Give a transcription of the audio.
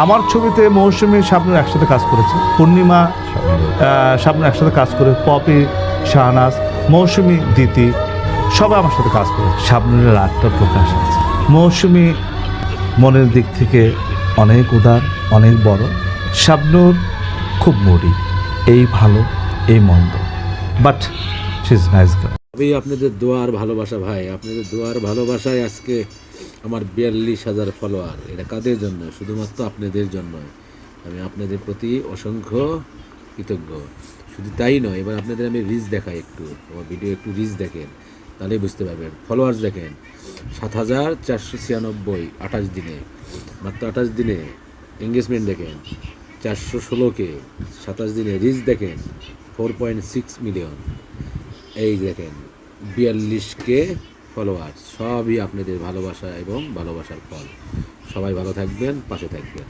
আমার ছবিতে মৌসুমী শাবনূর একসাথে কাজ করেছে, পূর্ণিমা শাবনূর একসাথে কাজ করে, পপি, শাহনাজ, মৌসুমী, দিতি সবাই আমার সাথে কাজ করেছে। শাবনূরের আর্টটা প্রকাশ আছে। মৌসুমী মনের দিক থেকে অনেক উদার, অনেক বড়। শাবনূর খুব মুডি, এই ভালো এই মন্দ, but she is nice girl. আমি আপনাদের দোয়া আর ভালোবাসা ভাই, আপনাদের দোয়া আর ভালোবাসায় আজকে আমার 42,000 ফলোয়ার। এটা কাদের জন্য? শুধুমাত্র আপনাদের জন্য। আমি আপনাদের প্রতি অসংখ্য কৃতজ্ঞ। শুধু তাই নয়, এবার আপনাদের আমি রিচ দেখাই, একটু আমার ভিডিও একটু রিচ দেখেন, তাহলেই বুঝতে পারবেন। ফলোয়ার্স দেখেন 7,496, 28 দিনে, মাত্র 28 দিনে। এঙ্গেজমেন্ট দেখেন 416K, 27 দিনে। রিচ দেখেন 4.6 মিলিয়ন। এই দেখেন 42K ফলোয়ার। সবই আপনাদের ভালোবাসা এবং ভালোবাসার ফল। সবাই ভালো থাকবেন, পাশে থাকবেন।